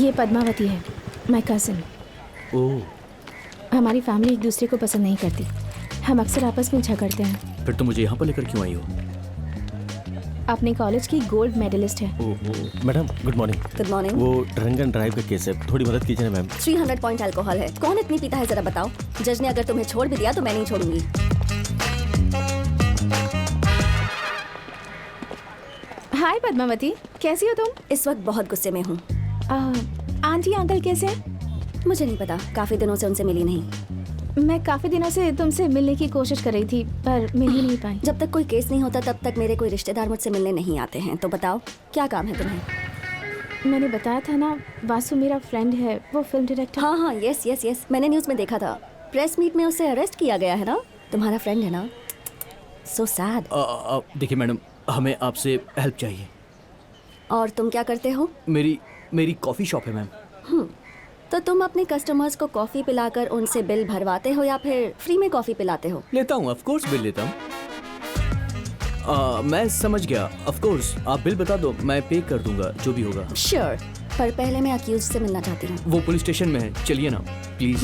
ये पद्मावती है, my cousin. ओह, हमारी फैमिली एक दूसरे को पसंद नहीं करती, हम अक्सर आपस में झगड़ते हैं। फिर तुम मुझे यहाँ पर लेकर क्यों आई हो? अपने कॉलेज की गोल्ड मेडलिस्ट है। Oh, madam good morning. Good morning. वो ड्रंक एंड ड्राइव का केस है, थोड़ी मदद कीजिए ना मैम। 300 पॉइंट अल्कोहल है। कौन इतनी पीता है जरा बताओ। जज ने अगर तुम्हें छोड़ भी दिया तो मैं नहीं छोड़ूंगी। हाय पद्मावती, कैसी हो तुम? इस वक्त बहुत गुस्से में हूँ। आंटी अंकल कैसे हैं? मुझे नहीं पता, काफी दिनों से उनसे मिली नहीं। मैं काफी दिनों से तुमसे मिलने की कोशिश कर रही थी पर मिल ही नहीं पाई। जब तक कोई केस नहीं होता तब तक मेरे कोई रिश्तेदार मुझसे मिलने नहीं आते हैं। तो बताओ क्या काम है तुम्हें? मैंने बताया था ना, वासु मेरा फ्रेंड है, वो फिल्म डायरेक्टर। हाँ हाँ, यस यस यस, मैंने न्यूज़ में देखा था। प्रेस मीट में उसे अरेस्ट किया गया है ना। तुम्हारा फ्रेंड है ना। So sad. देखिए मैडम, हमें आपसे हेल्प चाहिए। और तुम क्या करते हो? मेरी कॉफ़ी शॉप है मैम। तो तुम अपने कस्टमर्स को कॉफी पिलाकर उनसे बिल भरवाते हो या फिर फ्री में कॉफी पिलाते हो? लेता हूँ, ऑफ कोर्स बिल लेता हूँ। मैं समझ गया, ऑफ कोर्स आप बिल बता दो, मैं पे कर दूंगा जो भी होगा। श्योर, पर पहले मैं अक्यूज से मिलना चाहती हूँ। वो पुलिस स्टेशन में है, चलिए ना प्लीज।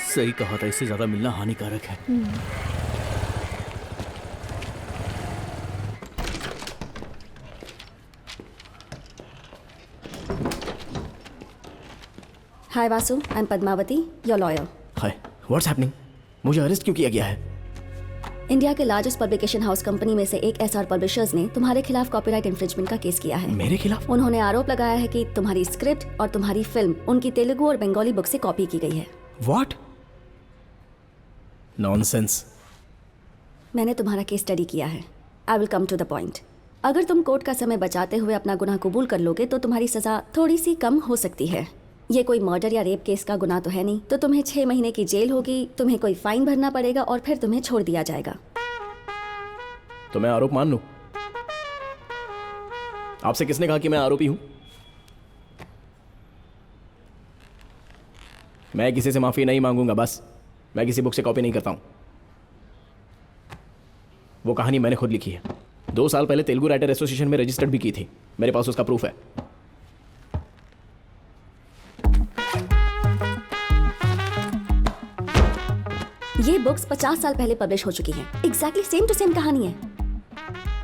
सही कहा था, इससे ज्यादा मिलना हानिकारक है। Hi Vasu, I am Padmavati, your lawyer. Hi, what's happening? मुझे अरेस्ट क्यों किया गया है? इंडिया के लार्जेस्ट पब्लिकेशन हाउस कंपनी में से एक एसआर पब्लिशर्स ने तुम्हारे खिलाफ कॉपीराइट इन्फ्रिंजमेंट का केस किया है। मेरे खिलाफ? उन्होंने आरोप लगाया है कि तुम्हारी स्क्रिप्ट और तुम्हारी फिल्म उनकी तेलुगु और बंगाली बुक से कॉपी की गई है। व्हाट? नॉनसेंस। मैंने तुम्हारा केस स्टडी किया है। I will come to the point. अगर तुम कोर्ट का समय बचाते हुए अपना गुनाह कबूल कर लोगे तो तुम्हारी सजा थोड़ी सी कम हो सकती है। ये कोई मर्डर या रेप केस का गुनाह तो है नहीं, तो तुम्हें 6 महीने की जेल होगी, तुम्हें कोई फाइन भरना पड़ेगा और फिर तुम्हें छोड़ दिया जाएगा। तो मैं आरोप मान लूं? आपसे किसने कहा कि मैं आरोपी हूं? मैं किसी से माफी नहीं मांगूंगा। बस मैं किसी बुक से कॉपी नहीं करता हूं। वो कहानी मैंने खुद लिखी है। 2 साल पहले तेलुगु राइटर एसोसिएशन में रजिस्टर्ड भी की थी। मेरे पास उसका प्रूफ है। ये बुक्स 50 साल पहले पब्लिश हो चुकी हैं। एग्जैक्टली सेम टू सेम कहानी है।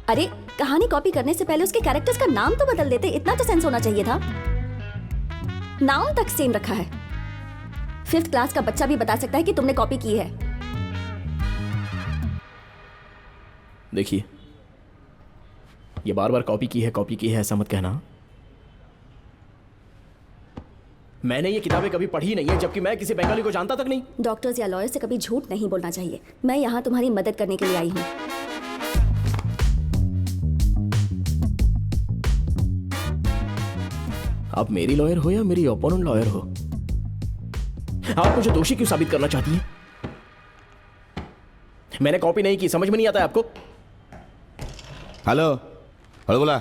अरे, कहानी कॉपी करने से पहले उसके कैरेक्टर्स का नाम तो बदल देते, इतना तो सेंस होना चाहिए था। नाम तक सेम रखा है। 5th क्लास का बच्चा भी बता सकता है कि तुमने कॉपी की है। देखिए, ये बार बार कॉपी की है ऐसा मत कहना। मैंने ये किताबें कभी पढ़ी नहीं है, जबकि मैं किसी बंगाली को जानता तक नहीं। डॉक्टर्स या लॉयर से कभी झूठ नहीं बोलना चाहिए। मैं यहाँ तुम्हारी मदद करने के लिए आई हूँ। आप मेरी लॉयर हो या मेरी ओपोनेंट लॉयर हो? आप मुझे दोषी क्यों साबित करना चाहती हैं? मैंने कॉपी नहीं की, समझ में नहीं आता है आपको? हेलो, हेलो बोला।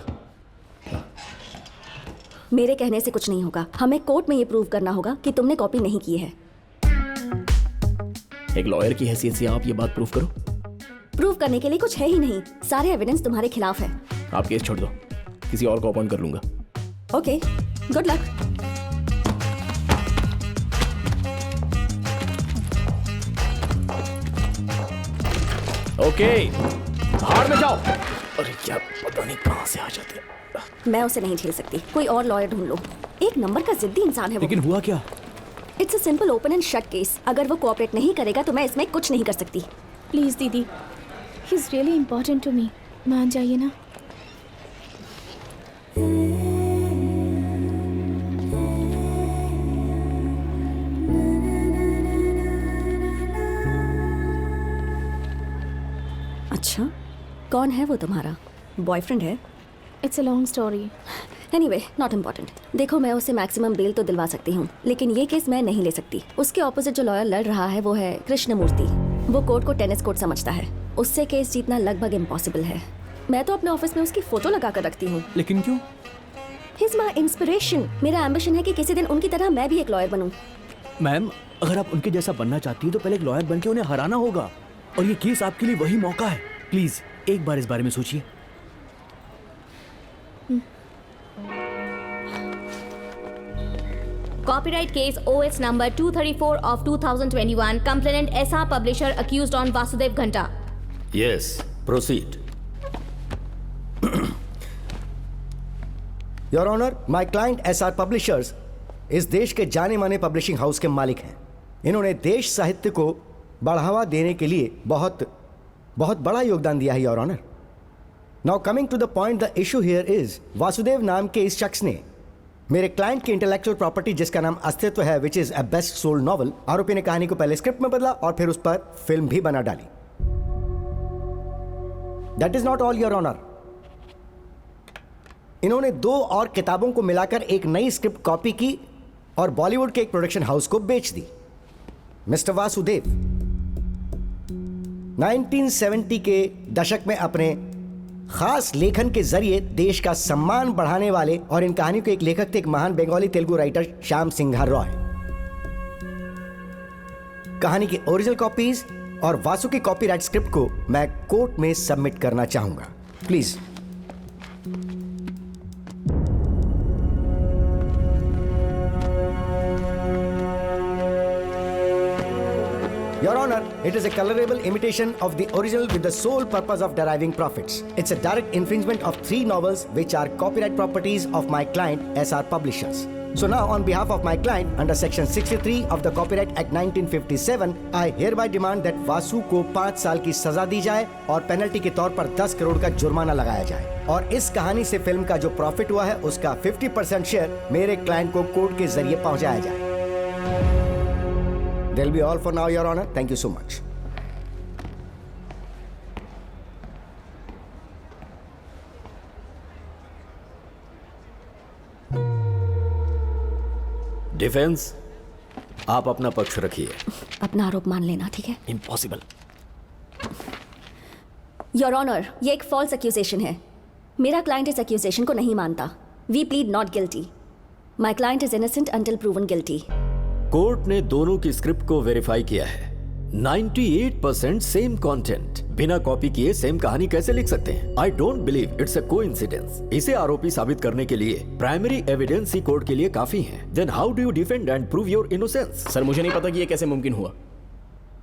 मेरे कहने से कुछ नहीं होगा। हमें कोर्ट में ये प्रूव करना होगा कि तुमने कॉपी नहीं की है। एक लॉयर की हैसियत से आप ये बात प्रूव करो। प्रूव करने के लिए कुछ है ही नहीं। सारे एविडेंस तुम्हारे खिलाफ है। आप केस छोड़ दो, किसी और को अपॉइंट कर लूंगा। Okay, good luck. ओके, बाहर में जाओ। अरे क्या पता नहीं कहां से आ जाते हैं। मैं उसे नहीं झेल सकती। कोई और लॉयर ढूंढ लो। एक नंबर का जिद्दी इंसान है वो। लेकिन हुआ क्या? It's a simple open and shut case. अगर वो कोऑपरेट नहीं करेगा तो मैं इसमें कुछ नहीं कर सकती। प्लीज दीदी, he is really important to me, मान जाइए ना। अच्छा, कौन है वो तुम्हारा बॉयफ्रेंड है? It's a long story. Anyway, not important. देखो, मैं उसे मैक्सिमम बेल तो दिलवा सकती हूँ, लेकिन ये केस मैं नहीं ले सकती। उसके ऑपोजिट जो लॉयर लड़ रहा है वो है कृष्णमूर्ति। वो कोर्ट को टेनिस कोर्ट समझता है। उससे केस जीतना लगभग इम्पॉसिबल है। मैं तो अपने ऑफिस में उसकी फोटो लगा कर रखती हूँ। लेकिन क्यों? He is my inspiration. मेरा एम्बिशन है कि किसी दिन उनकी तरह मैं भी एक लॉयर बनूं। मैम, अगर आप उनके जैसा बनना चाहती हैं तो पहले एक लॉयर बनके उन्हें हराना होगा, और ये केस आपके लिए वही मौका है। प्लीज एक बार इस बारे में सोचिए। Copyright case OS number 234 of 2021. Complainant SR Publisher accused on Vasudev Ghanta. Yes, proceed. Your honour, my client SR publishers इस देश के जाने माने पब्लिशिंग हाउस के मालिक हैं। इन्होंने देश साहित्य को बढ़ावा देने के लिए बहुत बड़ा योगदान दिया है your honour. Now coming to the point, the issue here is Vasudev नाम के इस शख्स ने मेरे क्लाइंट की इंटेलेक्चुअल प्रॉपर्टी जिसका नाम अस्तित्व है, which is a best sold novel, आरोपी ने कहानी को पहले स्क्रिप्ट में बदला और फिर उस पर फिल्म भी बना डाली। That is not all your honour. इन्होंने 2 और किताबों को मिलाकर एक नई स्क्रिप्ट कॉपी की और बॉलीवुड के एक प्रोडक्शन हाउस को बेच दी। मिस्टर वासुदेव 1970 के दशक में अपने खास लेखन के जरिए देश का सम्मान बढ़ाने वाले और इन कहानियों के एक लेखक थे, एक महान बंगाली तेलुगु राइटर श्याम सिंघा रॉय। कहानी की ओरिजिनल कॉपीज और वासु की कॉपीराइट स्क्रिप्ट को मैं कोर्ट में सबमिट करना चाहूंगा। Please. Your Honor, it is a colorable imitation of the original with the sole purpose of deriving profits. It's a direct infringement of 3 novels which are copyright properties of my client SR Publishers. So now on behalf of my client under section 63 of the Copyright Act 1957, I hereby demand that Vasu को 5 साल की सजा दी जाए और penalty के तौर पर 10 करोड़ का जुर्माना लगाया जाए और इस कहानी से फिल्म का जो प्रॉफिट हुआ है उसका 50% शेयर मेरे क्लाइंट को कोर्ट के जरिए पहुंचाया जाए। That'll be all for now, Your Honor. Thank you so much. Defence, आप अपना पक्ष रखिए। अपना आरोप मान लेना, ठीक है? इम्पॉसिबल। योर ऑनर, ये एक फॉल्स एक्यूजेशन है। मेरा क्लाइंट इस एक्यूजेशन को नहीं मानता। We plead not guilty. My client is innocent until proven guilty. Court ने दोनों की स्क्रिप्ट को वेरीफाई किया है। 98% सेम कंटेंट। बिना कॉपी किए सेम कहानी कैसे लिख सकते हैं? I don't believe it's a coincidence. इसे आरोपी साबित करने के लिए प्राइमरी एविडेंस ही कोर्ट के लिए काफी है। Then how do you defend and prove your innocence? Sir, मुझे नहीं पता कि ये कैसे मुमकिन हुआ,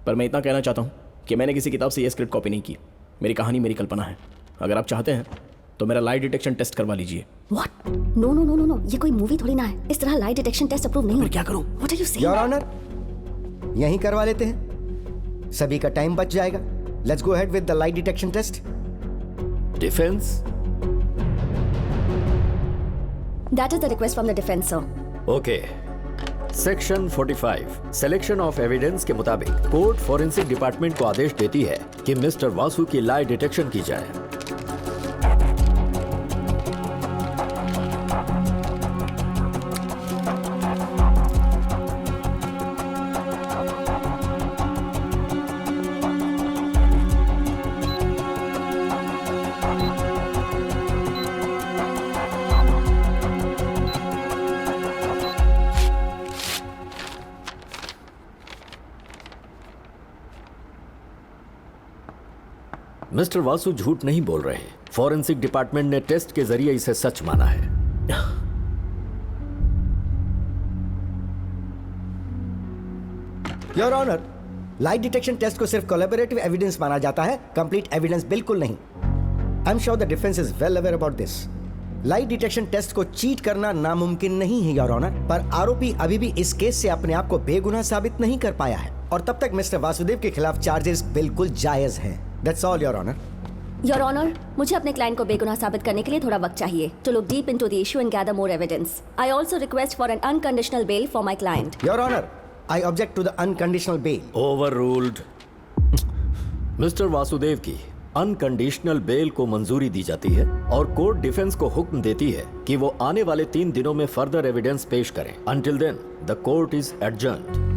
पर मैं इतना कहना चाहता हूँ कि मैंने किसी किताब से ये स्क्रिप्ट कॉपी नहीं की। मेरी कहानी मेरी कल्पना है। अगर आप चाहते हैं तो मेरा लाई डिटेक्शन टेस्ट करवा लीजिए। What? No, no, no, no, no. ये कोई मूवी थोड़ी ना है। इस तरह लाई डिटेक्शन टेस्ट अप्रूव नहीं। फिर क्या करूं? What are you saying? Your Honor, यहीं करवा लेते हैं, सभी का टाइम बच जाएगा। Let's go ahead with the lie detection test. Defence? That is the request from the defense, sir. Okay. Section 45 selection of evidence के मुताबिक कोर्ट फॉरेंसिक डिपार्टमेंट को आदेश देती है कि मिस्टर वासु की लाई डिटेक्शन की जाए। मिस्टर वासु झूठ नहीं बोल रहे हैं। फॉरेंसिक डिपार्टमेंट ने टेस्ट के जरिए इसे सच माना है। Your honour, lie detection test को सिर्फ कोलैबोरेटिव एविडेंस माना जाता है, कंप्लीट एविडेंस बिल्कुल नहीं। I am sure the defence is well aware about this. Lie detection test को चीट करना नामुमकिन नहीं है योर ऑनर, पर आरोपी अभी भी इस केस से अपने आप को बेगुनाह साबित नहीं कर पाया है और तब तक मिस्टर वासुदेव के खिलाफ चार्जेस बिल्कुल जायज हैं। That's all, Your Honor. Your Honor, मुझे अपने क्लाइंट को बेगुनाह साबित करने के लिए थोड़ा वक्त चाहिए to look deep into the issue and gather more evidence. I also request for an unconditional bail for my client. Your Honor, I object to the unconditional bail. Overruled. Mister Vasudev की अनकंडीशनल बेल को मंजूरी दी जाती है और court defence को हुक्म देती है कि वो आने वाले 3 दिनों में फर्दर एविडेंस पेश करें। Until then, the court is adjourned.